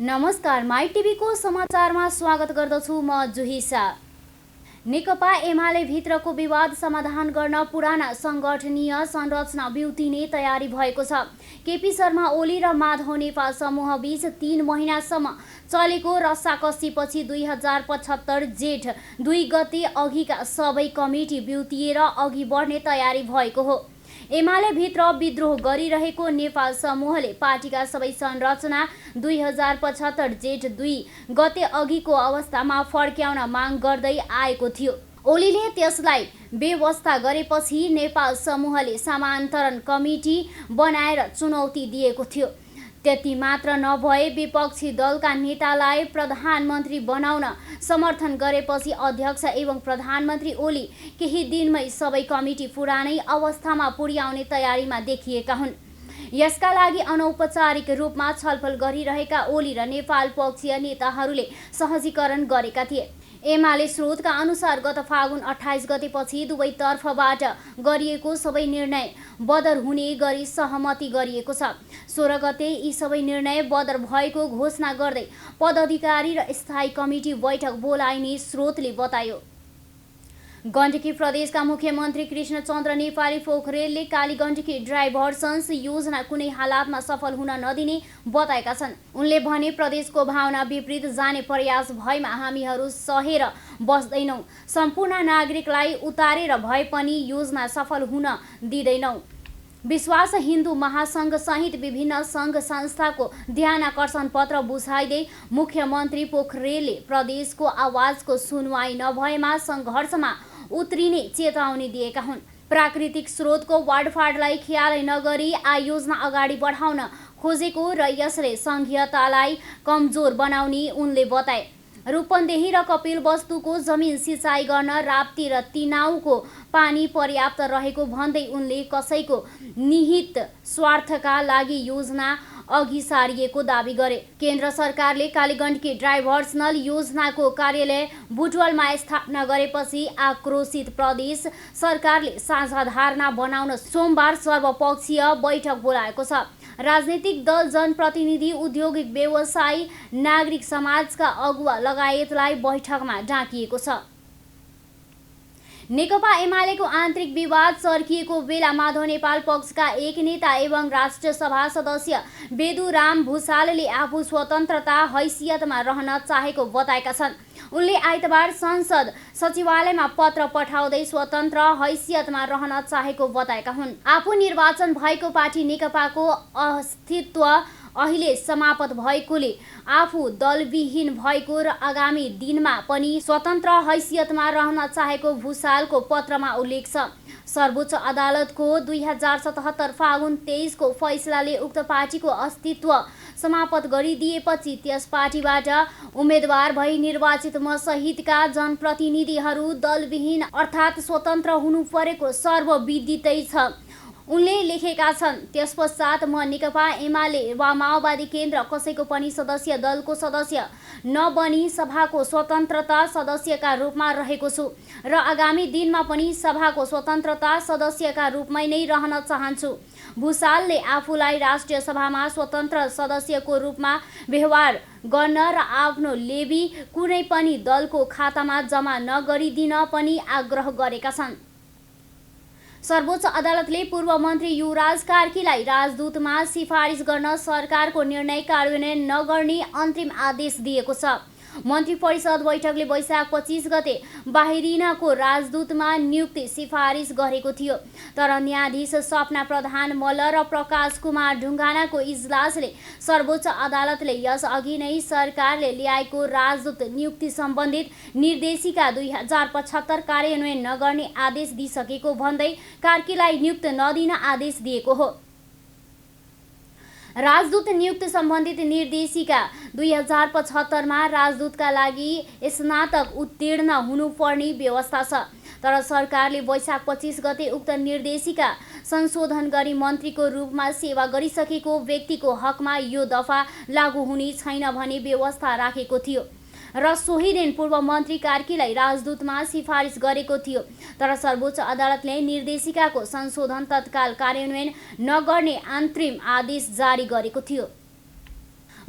नमस्कार, माई टिभीको समाचारमा स्वागत गर्दछु म जुहिसा। नेकपा एमाले भित्रको विवाद समाधान गर्न पुराना संगठनीय संरचना बिउतिने तयारी भएको छ। केपी शर्मा ओली र माधव नेपाल समूह बीच 3 महिनासम्म चलेको रस्साकसीपछि 2075 जेठ 2 गते अघिका सबै कमिटी बिउतिएर अघि बढ्ने तयारी भएको हो। एमाले भित्र विद्रोह गरिरहेको नेपाल समूहले पार्टीका सबै संरचना 2075 जेठ 2 गते अघिको अवस्थामा फर्क्याउन माग गर्दै आएको थियो। ओलीले त्यसलाई बेवास्ता गरेपछि नेपाल समूहले समान्तरण कमिटी बनाएर चुनौती दिएको थियो। त्यति मात्र नभए विपक्षी दलका नेतालाई प्रधानमन्त्री बनाउन समर्थन गरेपछि अध्यक्ष एवं प्रधानमन्त्री ओली केही दिनमै सबै कमिटी पुरानै अवस्थामा पुर्याउने तयारीमा देखिएका हुन्। यसका लागि अनौपचारिक रूपमा छलफल गरिरहेका ओली र नेपाल पक्षीय नेताहरूले सहजीकरण गरेका थिए। एमाले स्रोतका अनुसार गत फागुन 28 गतेपछि दुवैतर्फबाट गरिएको सबै निर्णय बदर हुने गरी सहमति गरिएको छ। 16 गते यी सबै निर्णय बदर भएको घोषणा गर्दै पदाधिकारी र स्थायी कमिटी बैठक बोलाइने स्रोतले बतायो। गण्डकी प्रदेशका मुख्यमन्त्री कृष्णचन्द्र नेपाली पोखरेलले कालीगण्डकी डाइभर्सन्स योजना कुनै हालतमा सफल हुन नदिने बताएका छन्। उनले भने प्रदेशको भावना विपरीत जाने प्रयास भएमा हामीहरू सहेर बस्दैनौँ। सम्पूर्ण नागरिकलाई उतारेर भए पनि योजना सफल हुन दिँदैनौँ। विश्वास हिन्दू महासङ्घ सहित विभिन्न सङ्घ संस्थाको ध्यानाकर्षण पत्र बुझाइदै मुख्यमन्त्री पोखरेलले प्रदेशको आवाजको सुनवाई नभएमा सङ्घर्षमा उत्रिने चेतावनी दिएका हुन्। प्राकृतिक स्रोतको वाडफाडलाई ख्यालै नगरी आयोजना अगाडि बढाउन खोजेको र यसले सङ्घीयतालाई कमजोर बनाउने उनले बताए। रूपन्देही र कपिलवस्तुको जमिन सिँचाइ गर्न राप्ती र तिनाउको पानी पर्याप्त रहेको भन्दै उनले कसैको निहित स्वार्थका लागि योजना अघि सारिएको दावी गरे। केन्द्र सरकारले कालीगण्डकी डाइभर्सनल योजनाको कार्यालय बुटवलमा स्थापना गरेपछि आक्रोशित प्रदेश सरकारले साझा धारणा बनाउन सोमबार सर्वपक्षीय बैठक बोलाएको छ। राजनीतिक दल, जनप्रतिनिधि, औद्योगिक व्यवसायी, नागरिक समाजका अगुवा लगायतलाई बैठकमा डाकिएको छ। नेकपा एमालेको आन्तरिक विवाद चर्किएको बेला माधव नेपाल पक्षका एक नेता एवं राष्ट्रिय सभा सदस्य बेदुराम भुसालले आफू स्वतन्त्रता हैसियतमा रहन चाहेको बताएका छन्। उनले आइतबार संसद सचिवालयमा पत्र पठाउँदै स्वतन्त्र हैसियतमा रहन चाहेको बताएका हुन्। आफू निर्वाचन भएको पार्टी नेकपाको अस्तित्व अहिले समाप्त भएकोले आफू दलविहीन भएको र आगामी दिनमा पनि स्वतन्त्र हैसियतमा रहन चाहेको भुसालको पत्रमा उल्लेख छ। सर्वोच्च अदालतको 2077 फागुन 23 को फैसलाले उक्त पार्टीको अस्तित्व समाप्त गरिदिएपछि त्यस पार्टीबाट उम्मेदवार भई निर्वाचित म सहितका जनप्रतिनिधिहरू दलविहीन अर्थात् स्वतन्त्र हुनु परेको सर्वविदितै छ। उनले लेखेका छन्, त्यसपश्चात म नेकपा एमाले वा माओवादी केन्द्र कसैको पनि सदस्य दलको सदस्य नबनी सभाको स्वतन्त्रता सदस्यका रूपमा रहेको छु र आगामी दिनमा पनि सभाको स्वतन्त्रता सदस्यका रूपमै नै रहन चाहन्छु। भुसालले आफूलाई राष्ट्रिय सभामा स्वतन्त्र सदस्यको रूपमा व्यवहार गर्न र आफ्नो लेबी कुनै पनि दलको खातामा जम्मा नगरिदिन पनि आग्रह गरेका छन्। सर्वोच्च अदालतले पूर्व मन्त्री युवराज कार्कीलाई राजदूतमा सिफारिस गर्न सरकारको निर्णय कार्यान्वयन नगर्ने अन्तरिम आदेश दिएको छ। मन्त्री परिषद बैठकले वैशाख 25 गते बाहिरिनको राजदूतमा नियुक्ति सिफारिस गरेको थियो, तर न्यायाधीश सपना प्रधान मल्ल र प्रकाश कुमार ढुङ्गानाको इजलासले सर्वोच्च अदालतले यसअघि नै सरकारले ल्याएको राजदूत नियुक्ति सम्बन्धित निर्देशिका 2075 कार्यान्वयन नगर्ने आदेश दिइसकेको भन्दै कार्कीलाई नियुक्त नदिन आदेश दिएको हो। राजदूत नियुक्ति सम्बन्धित निर्देशिका 2075 मा राजदूतका लागि स्नातक उत्तीर्ण हुनुपर्ने व्यवस्था छ, तर सरकारले वैशाख 25 गते उक्त निर्देशिका संशोधन गरी मन्त्रीको रूपमा सेवा गरिसकेको व्यक्तिको हकमा यो दफा लागू हुने छैन भन्ने व्यवस्था राखेको थियो र सोही दिन पूर्व मन्त्री कार्कीलाई राजदूतमा सिफारिस गरेको थियो, तर सर्वोच्च अदालतले निर्देशिकाको संशोधन तत्काल कार्यान्वयन नगर्ने अन्तरिम आदेश जारी गरेको थियो।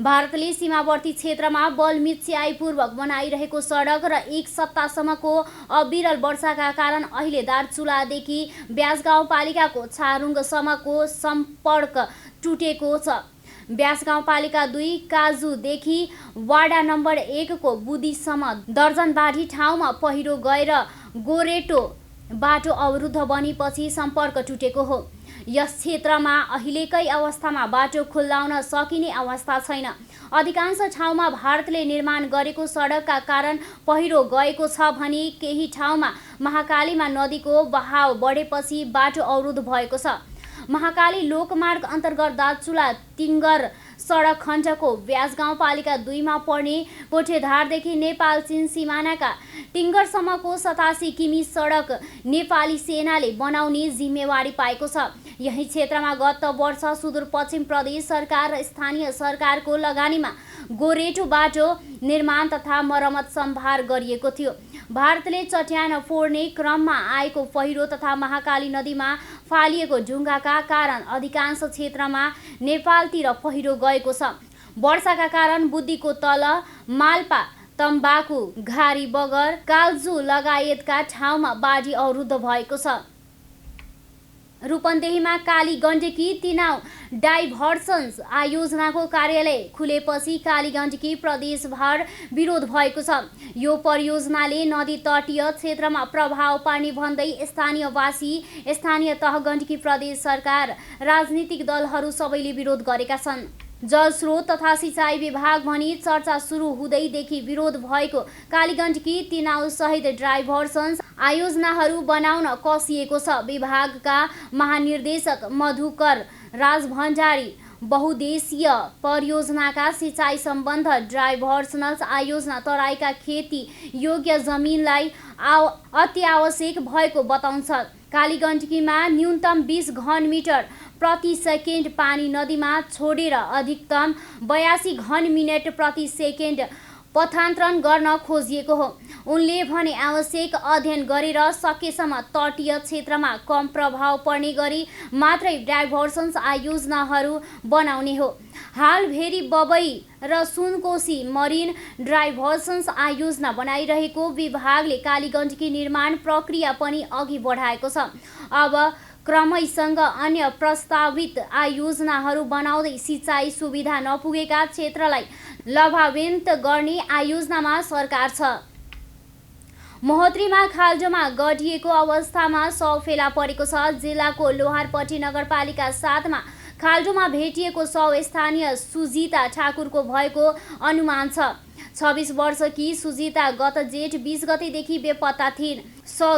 भारतले सीमावर्ती क्षेत्रमा बलमिच्याईपूर्वक बनाइरहेको सडक र एक सप्ताहसम्मको अविरल वर्षाका कारण अहिले दार्चुलादेखि ब्यास गाउँपालिकाको छारुङसम्मको सम्पर्क टुटेको छ। ब्यास गाउँपालिका 2 काजुदेखि वाडा नम्बर 1 को बुदिसम्म दर्जनबाढी ठाउँमा पहिरो गएर गोरेटो बाटो अवरुद्ध बनेपछि सम्पर्क टुटेको हो। यस क्षेत्रमा अहिलेकै अवस्थामा बाटो खुल्लाउन सकिने अवस्था छैन। अधिकांश ठाउँमा भारतले निर्माण गरेको सडकका कारण पहिरो गएको छ भने केही ठाउँमा महाकालीमा नदीको बहाव बढेपछि बाटो अवरुद्ध भएको छ। महाकाली लोकमार्ग अन्तर्गत दार्चुला टिङ्गर सडक खण्डको ब्यास गाउँपालिका 2 मा पर्ने कोठेधारदेखि नेपाल चीन सिमानाका टिङ्गरसम्मको 87 किमी सडक नेपाली सेनाले बनाउने जिम्मेवारी पाएको छ। यही क्षेत्रमा गत वर्ष सुदूरपश्चिम प्रदेश सरकार र स्थानीय सरकारको लगानीमा गोरेटो बाटो निर्माण तथा मर्मत सम्भार गरिएको थियो। भारतले चट्यान फोड्ने क्रममा आएको पहिरो तथा महाकाली नदीमा फालिएको ढुङ्गाका कारण अधिकांश क्षेत्रमा नेपालतिर पहिरो गएको छ। वर्षाका कारण बुद्धिको तल, माल्पा, तम्बाकु, घारी बगर, काल्जु लगायतका ठाउँमा बाढी अवरुद्ध भएको छ। रूपन्देहीमा काली गण्डकी तिनाउ डाइभर्सन्स आयोजनाको कार्यालय खुलेपछि काली गण्डकी प्रदेशभर विरोध भएको छ। यो परियोजनाले नदी तटीय क्षेत्रमा प्रभाव पार्ने भन्दै स्थानीयवासी, स्थानीय तह, गण्डकी प्रदेश सरकार, राजनीतिक दलहरू सबैले विरोध गरेका छन्। जलस्रोत तथा सिँचाइ विभाग भनी चर्चा सुरु हुँदैदेखि विरोध भएको कालीगण्डकी तिनाउ सहित डाइभर्सन्स आयोजनाहरू बनाउन कसिएको छ। विभागका महानिर्देशक मधुकर राज भण्डारी बहुद्देशीय परियोजनाका सिँचाइ सम्बन्ध डाइभर्सनल आयोजना तराईका खेती योग्य जमिनलाई अत्यावश्यक भएको बताउँछ। कालीगण्डकीमा न्यूनतम 20 घनमिटर प्रति सेकेन्ड पानी नदीमा छोडेर अधिकतम 82 घनमिनट प्रति सेकेन्ड पथान्तरण गर्न खोजिएको हो। उनले भने आवश्यक अध्ययन गरेर सकेसम्म तटीय क्षेत्रमा कम प्रभाव पर्ने गरी मात्रै डाइभर्सन्स आयोजनाहरू बनाउने हो। हाल भेरी बबई र सुनकोशी मरिन डाइभर्सन्स आयोजना बनाइरहेको विभागले कालीगण्डकी निर्माण प्रक्रिया पनि अघि बढाएको छ। अब क्रमैसँग अन्य प्रस्तावित आयोजनाहरू बनाउँदै सिँचाइ सुविधा नपुगेका क्षेत्रलाई लाभान्वित गर्ने आयोजनामा सरकार छ। महोत्तरीमा खाल्डोमा गढिएको अवस्थामा शव फेला परेको छ। जिल्लाको लोहारपट्टी नगरपालिका 7 मा खाल्डोमा भेटिएको शव स्थानीय सुजिता ठाकुरको भएको अनुमान छ। 26 वर्षकी सुजिता गत जेठ 20 गतेदेखि बेपत्ता थिइन्।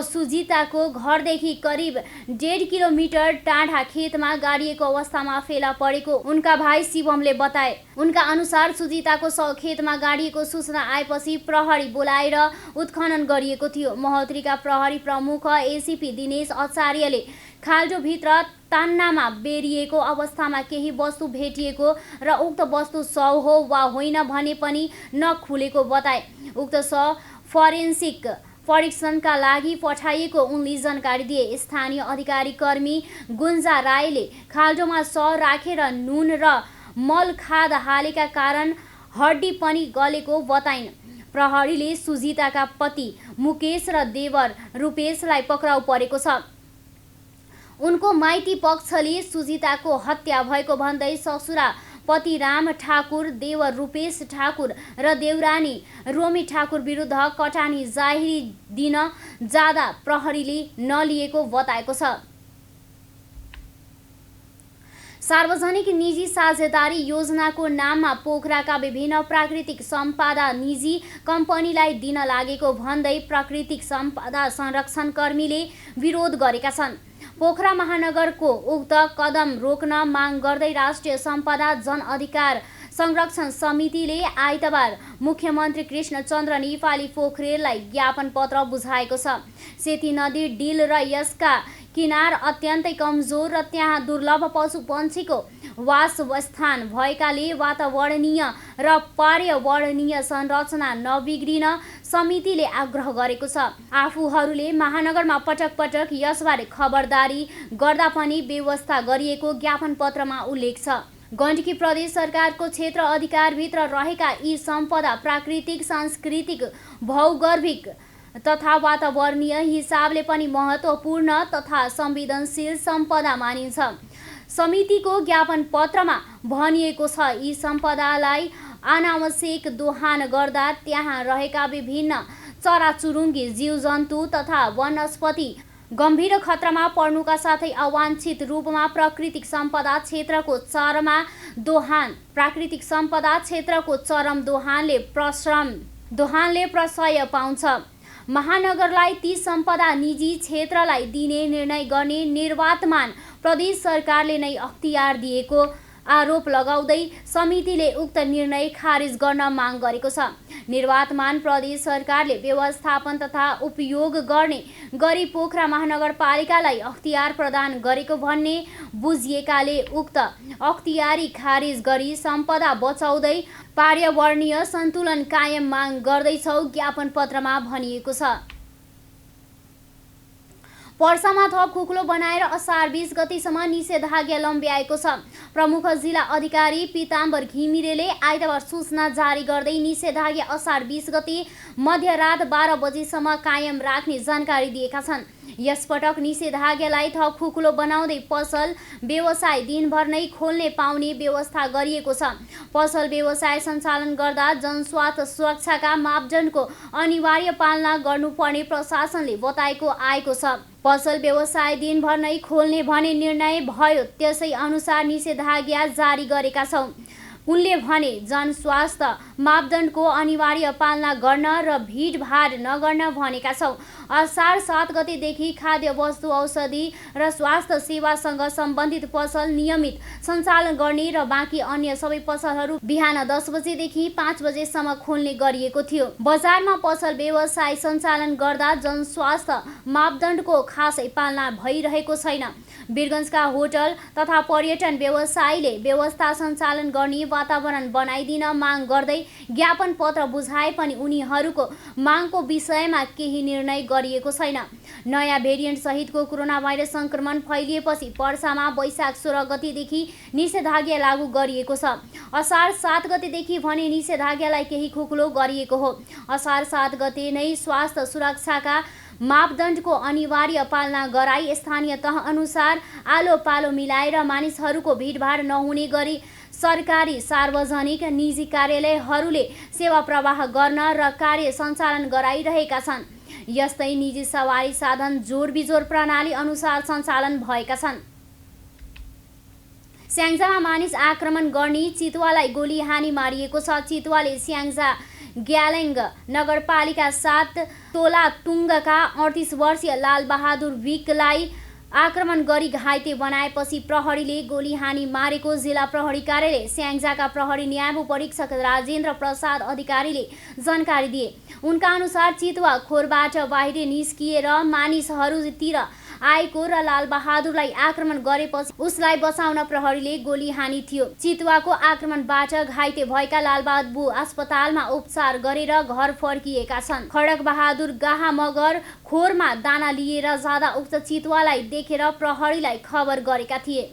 सुजिताको घरदेखि करिब 1.5 किलोमिटर टाढा खेतमा गाडिएको अवस्थामा फेला परेको उनका भाइ शिवमले बताए। उनका अनुसार सुजिताको शव खेतमा गाडिएको सूचना आएपछि प्रहरी बोलाएर उत्खनन गरिएको थियो। महोत्तरीका प्रहरी प्रमुख एसीपी दिनेश आचार्यले खाल्डोभित्र तान्नामा बेरिएको अवस्थामा केही वस्तु भेटिएको र उक्त वस्तु शव हो वा होइन भने पनि नखुलेको बताए। उक्त शव फरेन्सिक परीक्षणका लागि पठाइएको उनले जानकारी दिए। स्थानीय अधिकारी कर्मी गुन्जा राईले खाल्डोमा शव राखेर नुन र मल खाद हालेका कारण हड्डी पनि गलेको बताइन्। प्रहरीले सुजिताका पति मुकेश र देवर रूपेशलाई पक्राउ परेको छ। उनको माइती पक्षले सुजिताको हत्या भएको भन्दै ससुरा पति राम ठाकुर, देवर रूपेश ठाकुर र देवरानी रोमी ठाकुर विरुद्ध कटानी जाहेरी दिन जाँदा प्रहरीले नलिएको बताएको छ। सार्वजनिक निजी साझेदारी योजनाको नाममा पोखराका विभिन्न प्राकृतिक सम्पदा निजी कम्पनीलाई दिन लागेको भन्दै प्राकृतिक सम्पदा संरक्षण कर्मीले विरोध गरेका छन्। पोखरा महानगरको उक्त कदम रोक्न माग गर्दै राष्ट्रिय सम्पदा जन अधिकार संरक्षण समितिले आइतबार मुख्यमन्त्री कृष्णचन्द्र नेपाली पोखरेललाई ज्ञापन पत्र बुझाएको छ। सेती नदी डिल र यसका किनार अत्यन्तै कमजोर र त्यहाँ दुर्लभ पशुपन्छीको वासस्थान भएकाले वातावरणीय र पर्यावरणीय संरचना नबिग्रिन समितिले आग्रह गरेको छ। आफूहरूले महानगरमा पटक पटक यसबारे खबरदारी गर्दा पनि व्यवस्था गरिएको ज्ञापन पत्रमा उल्लेख छ। गण्डकी प्रदेश सरकारको क्षेत्र अधिकारभित्र रहेका यी सम्पदा प्राकृतिक, सांस्कृतिक, भौगर्भिक तथा वातावरणीय हिसाबले पनि महत्त्वपूर्ण तथा संवेदनशील सम्पदा मानिन्छ। समितिको ज्ञापन पत्रमा भनिएको छ, यी सम्पदालाई अनावश्यक दोहन गर्दा त्यहाँ रहेका विभिन्न चराचुरुङ्गी, जीवजन्तु तथा वनस्पति गम्भीर खतरामा पर्नुका साथै अवांछित रूपमा प्राकृतिक सम्पदा क्षेत्रको चरम दोहानले प्रशय पाउँछ। महानगरलाई ती सम्पदा निजी क्षेत्रलाई दिने निर्णय गर्ने निर्वातमान प्रदेश सरकारले नै अख्तियार दिएको आरोप लगाउँदै समितिले उक्त निर्णय खारिज गर्न माग गरेको छ। निर्वातमान प्रदेश सरकारले व्यवस्थापन तथा उपयोग गर्ने गरी पोखरा महानगरपालिकालाई अख्तियार प्रदान गरेको भन्ने बुझिएकाले उक्त अख्तियारी खारिज गरी सम्पदा बचाउँदै पर्यावरणीय सन्तुलन कायम माग गर्दैछौ, ज्ञापन पत्रमा भनिएको छ। पर्सामा थप खुकुलो बनाएर असार 20 गतिसम्म निषेधाज्ञा लम्ब्याएको छ। प्रमुख जिल्ला अधिकारी पीताम्बर घिमिरेले आइतबार सूचना जारी गर्दै निषेधाज्ञा असार 20 गति मध्यरात 12 बजेसम्म कायम राख्ने जानकारी दिएका छन्। यसपटक निषेधाज्ञालाई थप खुकुलो बनाउँदै पसल व्यवसाय दिनभर नै खोल्ने पाउने व्यवस्था गरिएको छ। पसल व्यवसाय सञ्चालन गर्दा जनस्वास्थ्य सुरक्षाका मापदण्डको अनिवार्य पालना गर्नुपर्ने प्रशासनले बताएको आएको छ। पसल व्यवसाय दिनभर नै खोल्ने भने निर्णय भयो, त्यसै अनुसार निषेधाज्ञा जारी गरेका छौँ। उनले भने जनस्वास्थ्य मापदण्डको अनिवार्य पालना गर्न र भिडभाड नगर्न भनेका छौँ। असार 7 गतेदेखि खाद्य वस्तु, औषधि र स्वास्थ्य सेवासँग सम्बन्धित पसल नियमित सञ्चालन गर्ने र बाँकी अन्य सबै पसलहरू बिहान 10 बजेदेखि 5 बजेसम्म खोल्ने गरिएको थियो। बजारमा पसल व्यवसाय सञ्चालन गर्दा जनस्वास्थ्य मापदण्डको खासै पालना भइरहेको छैन। वीरगञ्जका होटल तथा पर्यटन व्यवसायीले व्यवस्था सञ्चालन गर्ने वातावरण बनाइदिन माग गर्दै ज्ञापन पत्र बुझाए पनि उनीहरूको मागको विषयमा केही निर्णय गरिएको छैन। नयाँ भेरिएन्ट सहितको कोरोना भाइरस संक्रमण फैलिएपछि पर्सामा वैशाख 16 गतेदेखि निषेधाज्ञा लागू गरिएको छ। असार 7 गतेदेखि भने निषेधाज्ञालाई केही खुकुलो गरिएको हो। असार 7 गते नै स्वास्थ्य सुरक्षाका मापदण्डको अनिवार्य पालना गराई स्थानीय तह अनुसार आलो पालो मिलाएर मानिसहरूको भिडभाड नहुने गरी सरकारी, सार्वजनिक, निजी कार्यालयहरूले सेवा प्रवाह गर्न र कार्य सञ्चालन गराइरहेका छन्। यस्तै निजी सवारी साधन जोडबिजोड प्रणाली अनुसार सञ्चालन भएका छन्। स्याङ्जामा मानिस आक्रमण गर्ने चितुवालाई गोली हानी मारिएको छ। चितुवाले स्याङ्जा ग्यालेङ नगरपालिका 7 तोलातुङ्गका 38 वर्षीय लालबहादुर विकलाई आक्रमण गरी घाइते बनाएपछि प्रहरीले गोली हानी मारेको जिल्ला प्रहरी कार्यालय स्याङ्जाका प्रहरी न्याय परीक्षक राजेन्द्र प्रसाद अधिकारीले जानकारी दिए। उनका अनुसार चितुवा खोरबाट बाहिर निस्किएर मानिसहरूतिर आएको र लालबहादुरलाई आक्रमण गरेपछि उसलाई बचाउन प्रहरीले गोली हानी थियो। चितुवाको आक्रमणबाट घाइते भएका लालबहादुर अस्पतालमा उपचार गरेर घर फर्किएका छन्। खड्ग बहादुर गाहा मगर खोरमा दाना लिएर जाँदा उक्त चितुवालाई देखेर प्रहरीलाई खबर गरेका थिए।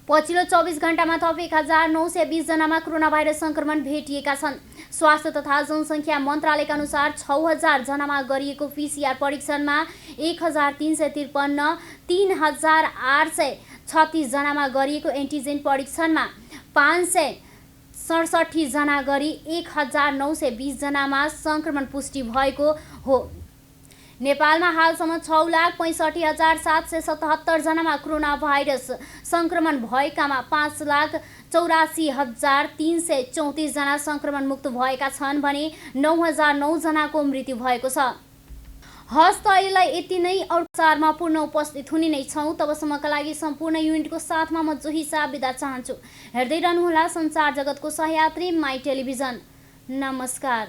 पछिल्लो 24 घण्टामा थप 1920 जनामा कोरोना भाइरस संक्रमण भेटिएका छन्। स्वास्थ्य तथा जनसङ्ख्या मन्त्रालयका अनुसार 6000 जनामा गरिएको PCR परीक्षणमा 1353, 3836 जनामा गरिएको एन्टिजेन परीक्षणमा 567 जना गरी 1920 जनामा संक्रमण पुष्टि भएको हो। नेपालमा हालसम्म 6,65,777 जनामा कोरोना भाइरस संक्रमण भएकामा 5,84,334 जना संक्रमण मुक्त भएका छन् भने 9,009 जनाको मृत्यु भएको छ। हस्त अहिलेलाई यति नै। औचारमा पूर्ण उपस्थित हुने नै छौँ। तबसम्मका लागि सम्पूर्ण युनिटको साथमा म जोहिसा बिदा चाहन्छु। हेर्दै रहनुहोला संसार जगतको सहयात्री माई टेलिभिजन। नमस्कार।